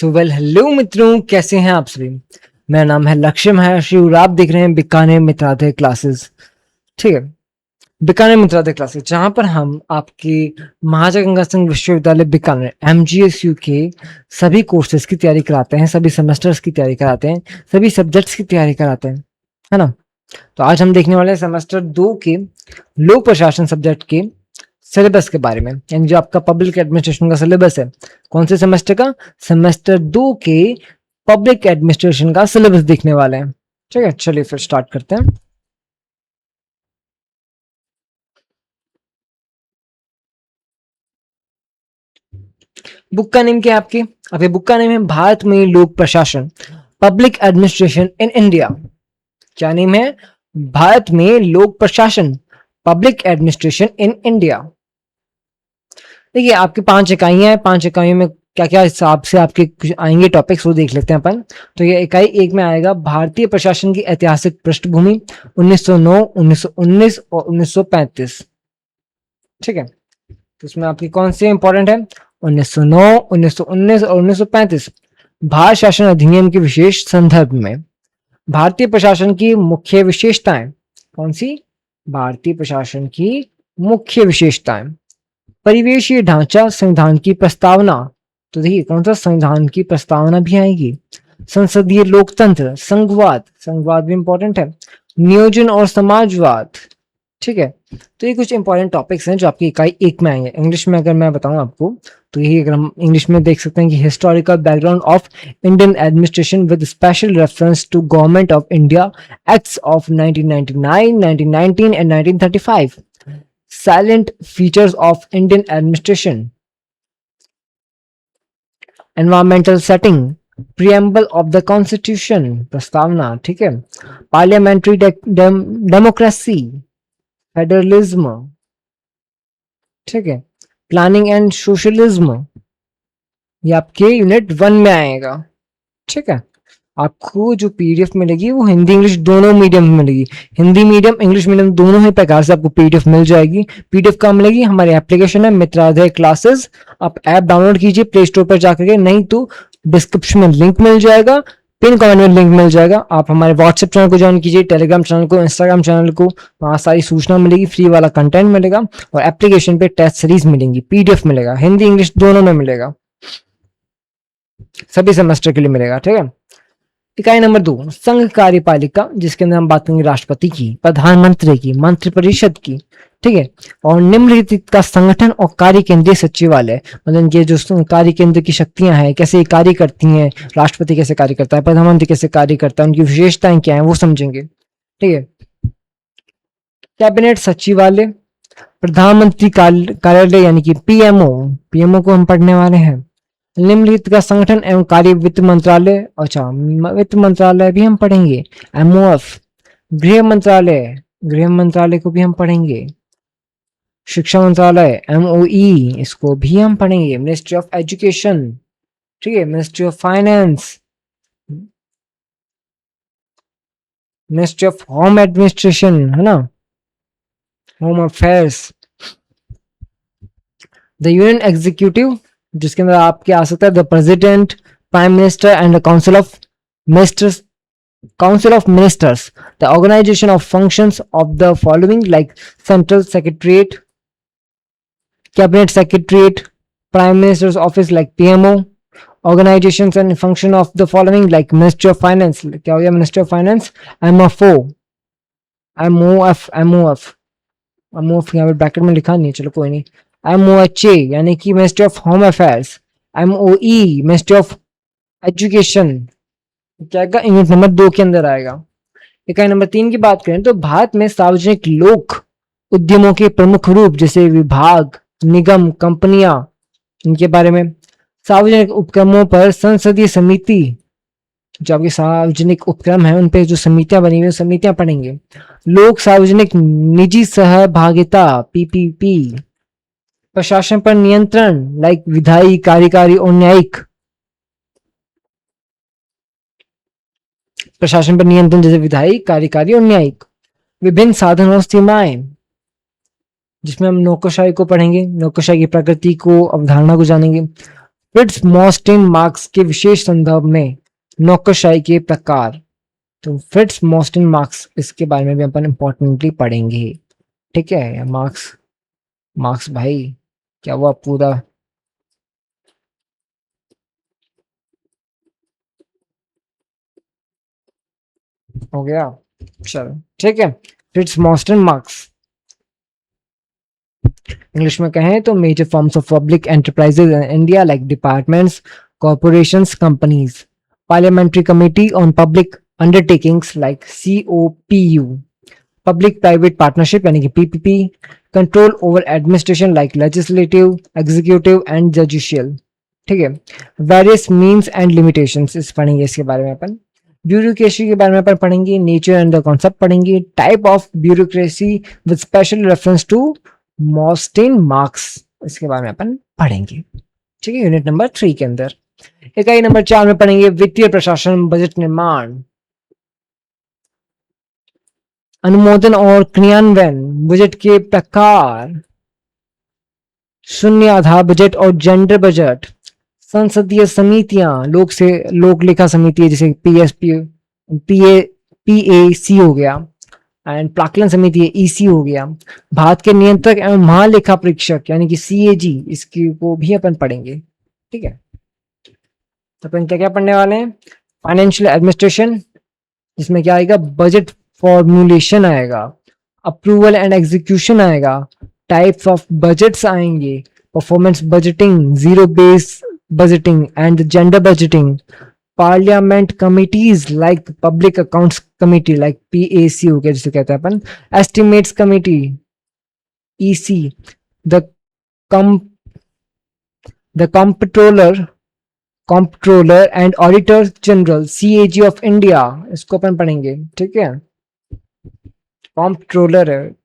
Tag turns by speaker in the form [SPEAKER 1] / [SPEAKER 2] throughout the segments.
[SPEAKER 1] Hello मित्रों, कैसे हैं आप सभी। मेरा नाम है लक्ष्य महर्षि और आप देख रहे हैं बीकानेर मित्रालय क्लासेस। ठीक है, बीकानेर मित्रालय क्लासेस जहां पर हम आपकी महाराजा गंगा सिंह विश्वविद्यालय बीकानेर MGSU के सभी कोर्सेज की तैयारी कराते हैं, सभी सेमेस्टर्स की तैयारी कराते हैं, सभी सब्जेक्ट्स की तैयारी कराते हैं, है ना। तो आज हम देखने वाले हैं सेमेस्टर 2 के लोक प्रशासन सब्जेक्ट के सिलेबस के बारे में, यानी जो आपका पब्लिक एडमिनिस्ट्रेशन का सिलेबस है। कौन से सेमेस्टर का? सेमेस्टर 2 के पब्लिक एडमिनिस्ट्रेशन का सिलेबस देखने वाले हैं। ठीक है, चलिए फिर स्टार्ट करते हैं। बुक का नेम क्या है आपकी? आपके बुक का नेम है भारत में लोक प्रशासन, पब्लिक एडमिनिस्ट्रेशन इन इंडिया। क्या नेम है? भारत में लोक प्रशासन, पब्लिक एडमिनिस्ट्रेशन इन इंडिया। देखिए, आपकी 5 इकाइयां हैं, 5 इकाइयों में क्या क्या हिसाब से आपके कुछ आएंगे टॉपिक्स, वो देख लेते हैं अपन। तो ये इकाई 1 में आएगा भारतीय प्रशासन की ऐतिहासिक पृष्ठभूमि 1909, 1919 और 1935। ठीक है, तो उसमें आपकी कौन सी इंपॉर्टेंट है? 1909, 1919 और 1935। भारत शासन अधिनियम के विशेष संदर्भ में भारतीय प्रशासन की मुख्य विशेषताएं। कौन सी? भारतीय प्रशासन की मुख्य विशेषताएं। परिवेशीय ढांचा, संविधान की प्रस्तावना। तो देखिए, कौन सा? संविधान की प्रस्तावना भी आएगी। संसदीय लोकतंत्र, संघवाद, संघवाद भी इंपॉर्टेंट है। नियोजन और समाजवाद। ठीक है, तो ये कुछ इंपॉर्टेंट टॉपिक्स हैं जो आपकी इकाई 1 में आएंगे। इंग्लिश में अगर मैं बताऊं आपको, तो यही अगर हम इंग्लिश में देख सकते हैं कि historical background of Indian administration with special reference to government of India acts of 1999, 1919 and 1935। Silent features of Indian administration, environmental setting, preamble of the constitution, प्रस्तावना। ठीक है, parliamentary democracy, federalism। ठीक है, प्लानिंग एंड सोशलिज्म, ये आपके unit 1 में आएगा। ठीक है, आपको जो पीडीएफ मिलेगी वो हिंदी इंग्लिश दोनों मीडियम में मिलेगी। हिंदी मीडियम, इंग्लिश मीडियम, दोनों ही प्रकार से आपको पीडीएफ मिल जाएगी। पीडीएफ कहाँ मिलेगी? हमारी एप्लीकेशन है मित्रालय क्लासेस। आप ऐप डाउनलोड कीजिए प्ले स्टोर पर जाकर के, नहीं तो डिस्क्रिप्शन में लिंक मिल जाएगा, पिन कमेंट में लिंक मिल जाएगा। आप हमारे व्हाट्सएप चैनल को ज्वाइन कीजिए, टेलीग्राम चैनल को, इंस्टाग्राम चैनल को, वहाँ सारी सूचना मिलेगी, फ्री वाला कंटेंट मिलेगा और एप्लीकेशन पे टेस्ट सीरीज मिलेंगी, पीडीएफ मिलेगा, हिंदी इंग्लिश दोनों में मिलेगा, सभी सेमेस्टर के लिए मिलेगा। ठीक है, इकाई नंबर 2 संघ कार्यपालिका, जिसके अंदर हम बात करेंगे राष्ट्रपति की, प्रधानमंत्री की, मंत्रिपरिषद की। ठीक है, और निम्नलिखित का संगठन और कार्य केंद्रीय सचिवालय, मतलब ये जो कार्य केंद्र की शक्तियां हैं, कैसे ये कार्य करती हैं, राष्ट्रपति कैसे कार्य करता है, प्रधानमंत्री कैसे कार्य करता है, उनकी विशेषताएं क्या है, वो समझेंगे। ठीक है, कैबिनेट सचिवालय, प्रधानमंत्री कार्यालय यानी कि पीएमओ को हम पढ़ने वाले हैं। निम्नलिखित का संगठन एवं कार्य वित्त मंत्रालय, अच्छा वित्त मंत्रालय भी हम पढ़ेंगे। MOF, गृह मंत्रालय को भी हम पढ़ेंगे। शिक्षा मंत्रालय MOE, इसको भी हम पढ़ेंगे। मिनिस्ट्री ऑफ एजुकेशन, ठीक है, ministry of finance, ministry of home administration, है ना, home affairs. The union executive, जिसके अंदर आपके आ सकता है the president, prime minister and the council of ministers, the organization of functions of the following like central secretariat, cabinet secretariat, prime minister's office like PMO, organizations and function of the following like ministry of finance, क्या हो गया ministry of finance, MOF यहाँ पे bracket में लिखा नहीं है, चलो कोई नहीं। MOHA यानी कि ministry of home affairs, MOE ministry of education, क्या आएगा? यूनिट नंबर 2 के अंदर आएगा। इकाई नंबर 3 की बात करें तो भारत में सार्वजनिक लोक उद्यमों के प्रमुख रूप, जैसे विभाग, निगम, कंपनियां, इनके बारे में। सार्वजनिक उपक्रमों पर संसदीय समिति, जो आपके सार्वजनिक उपक्रम है उन पे जो समितियां बनी हुई, समितियां पढ़ेंगे। लोक सार्वजनिक निजी सहभागिता, PPP। प्रशासन पर नियंत्रण लाइक विधायी, कार्यकारी और न्यायिक। प्रशासन पर नियंत्रण जैसे विधायी, कार्यकारी और न्यायिक। विभिन्न साधन और सीमाएं, जिसमें हम नौकरशाही को पढ़ेंगे, नौकरशाही की प्रकृति को, अवधारणा को जानेंगे। फ्रिट्ज मॉस्टेन मार्क्स के विशेष संदर्भ में नौकरशाही के प्रकार। तो फ्रिट्ज मॉस्टेन मार्क्स, इसके बारे में भी अपन इंपॉर्टेंटली पढ़ेंगे। ठीक है, मार्क्स मार्क्स भाई क्या हुआ पूरा। हो गया, चलो ठीक है। फ्रिट्ज मॉस्टेन मार्क्स, इंग्लिश में कहें तो major forms of public enterprises in India like departments, corporations, companies, parliamentary committee on public undertakings like COPU, public private partnership यानी कि PPP, control over administration like legislative, executive and judicial. ठीक है, various means and limitations इस पढ़ेंगे, इसके बारे में अपन bureaucracy के बारे में अपन पढ़ेंगे, नेचर एंड द कॉन्सेप्ट पढ़ेंगे, type of bureaucracy with special reference to मॉस्टेन मार्क्स, इसके बारे में अपन पढ़ेंगे। ठीक है, यूनिट नंबर 3 के अंदर। इकाई नंबर 4 में पढ़ेंगे वित्तीय प्रशासन, बजट निर्माण, अनुमोदन और क्रियान्वयन, बजट के प्रकार, शून्य आधार बजट और जेंडर बजट, संसदीय समितियां, लोक लेखा समिति जैसे PAC हो गया, एंड प्राक्कलन समिति है EC हो गया, भारत के नियंत्रक एवं महालेखा परीक्षक यानी कि CAG, इसकी को भी अपन पढ़ेंगे। ठीक है, तो अपन क्या क्या पढ़ने वाले हैं, फाइनेंशियल एडमिनिस्ट्रेशन, जिसमें क्या आएगा, बजट फॉर्मुलेशन आएगा, अप्रूवल एंड एग्जीक्यूशन आएगा, टाइप्स ऑफ बजट्स आएंगे, performance budgeting, zero base budgeting and gender budgeting, parliament committees like public accounts committee like PAC हो गया जिसे कहते हैं अपन, एस्टिमेट्स कमेटी EC, द कम the comptroller and auditor general CAG of India, इसको अपन पढ़ेंगे। ठीक है, कंप्ट्रोलर है,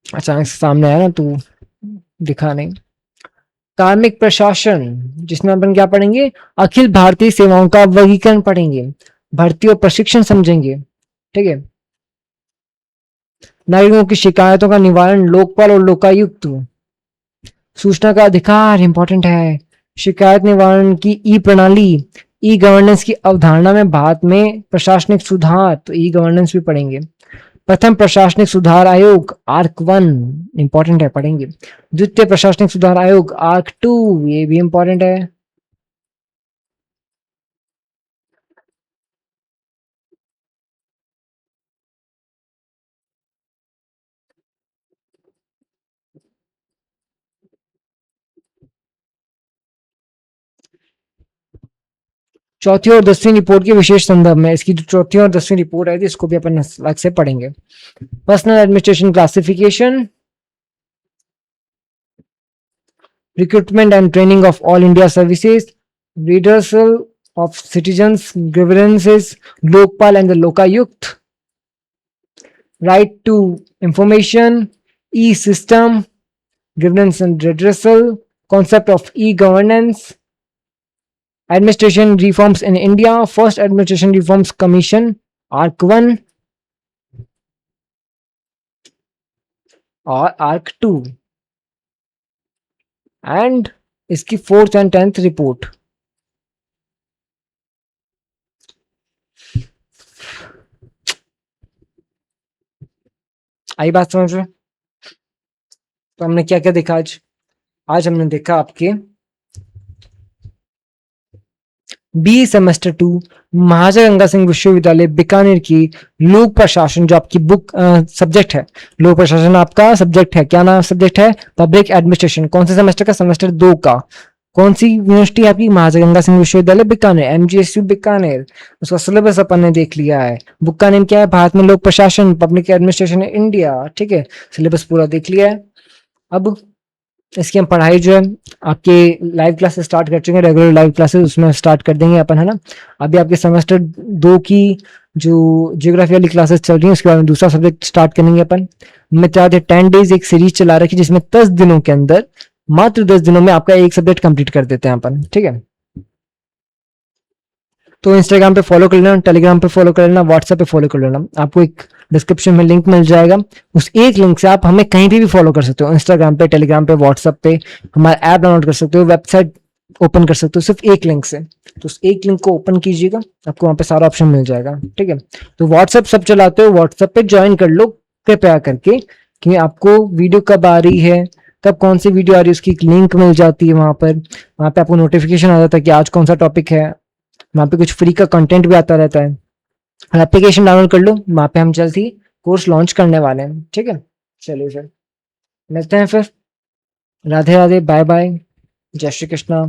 [SPEAKER 1] अचानक से सामने आया ना तू दिखा नहीं। कार्मिक प्रशासन, जिसमें अपन क्या पढ़ेंगे, अखिल भारतीय सेवाओं का वर्गीकरण पढ़ेंगे, भर्ती और प्रशिक्षण समझेंगे। ठीक है, नागरिकों की शिकायतों का निवारण, लोकपाल और लोकायुक्त, सूचना का अधिकार इंपॉर्टेंट है, शिकायत निवारण की ई प्रणाली, ई गवर्नेंस की अवधारणा में भारत में प्रशासनिक सुधार, तो ई गवर्नेंस भी पढ़ेंगे, प्रथम प्रशासनिक सुधार आयोग ARC 1 इंपॉर्टेंट है, पढ़ेंगे, द्वितीय प्रशासनिक सुधार आयोग ARC 2, ये भी इंपॉर्टेंट है। चौथी और 10वीं रिपोर्ट के विशेष संदर्भ में, इसकी जो चौथी और 10वीं रिपोर्ट आई थी इसको भी अपन अलग से पढ़ेंगे। Personal administration classification, recruitment and training of all India services, redressal of citizens' grievances, Lokpal and the Lokayukt, right to information, e-system, grievance and redressal, concept of e-governance, administration reforms in India, first administration reforms commission, ARC 1 और ARC 2, and इसकी 4th and 10th report. आई बात समझ में? तो हमने क्या क्या देखा आज हमने देखा आपके बी सेमेस्टर 2 महाराजा गंगा सिंह विश्वविद्यालय बीकानेर की लोक प्रशासन, जो आपकी बुक सब्जेक्ट है, लोक प्रशासन आपका सब्जेक्ट है, क्या नाम सब्जेक्ट है, पब्लिक एडमिनिस्ट्रेशन, कौन से सेमेस्टर का, सेमेस्टर 2 का, कौन सी यूनिवर्सिटी आपकी, महाराजा गंगा सिंह विश्वविद्यालय बीकानेर, MGSU बीकानेर, उसका सिलेबस अपन ने देख लिया है, बुक का नेम क्या है, भारत में लोक प्रशासन, पब्लिक एडमिनिस्ट्रेशन इंडिया। ठीक है, सिलेबस पूरा देख लिया है। अब इसकी हम पढ़ाई जो है आपके लाइव क्लासेस स्टार्ट कर चुके हैं, रेगुलर लाइव क्लासेस उसमें स्टार्ट कर देंगे अपन, है ना। अभी आपके सेमेस्टर 2 की जो जियोग्राफी वाली क्लासेस चल रही है उसके बाद में दूसरा सब्जेक्ट स्टार्ट करेंगे अपन। मैं चाहते 10 डेज एक सीरीज चला रखी जिसमें 10 दिनों के अंदर, मात्र 10 दिनों में आपका एक सब्जेक्ट कंप्लीट कर देते हैं अपन। ठीक है, तो इंस्टाग्राम पे फॉलो कर लेना, टेलीग्राम पे फॉलो कर लेना, व्हाट्सएप पे फॉलो कर लेना। आपको एक डिस्क्रिप्शन में लिंक मिल जाएगा, उस एक लिंक से आप हमें कहीं भी फॉलो कर सकते हो, इंस्टाग्राम पे, टेलीग्राम पे, व्हाट्सएप पे। हमारा ऐप डाउनलोड कर सकते हो, वेबसाइट ओपन कर सकते हो सिर्फ एक लिंक से। तो उस एक लिंक को ओपन कीजिएगा, आपको वहां पे सारा ऑप्शन मिल जाएगा, ठीक है। तो व्हाट्सएप सब चलाते हो, व्हाट्सएप पे ज्वाइन कर लो कृपया करके, कि आपको वीडियो कब आ रही है, कब कौन सी वीडियो आ रही है, उसकी एक लिंक मिल जाती है वहां पर। वहां पे आपको नोटिफिकेशन आ जाता है कि आज कौन सा टॉपिक है। वहां पे कुछ फ्री का कंटेंट भी आता रहता है। एप्लीकेशन डाउनलोड कर लो, वहां पे हम जल्द ही कोर्स लॉन्च करने वाले हैं, ठीक है। चलिए फिर मिलते हैं फिर। राधे राधे, बाय बाय, जय श्री कृष्णा।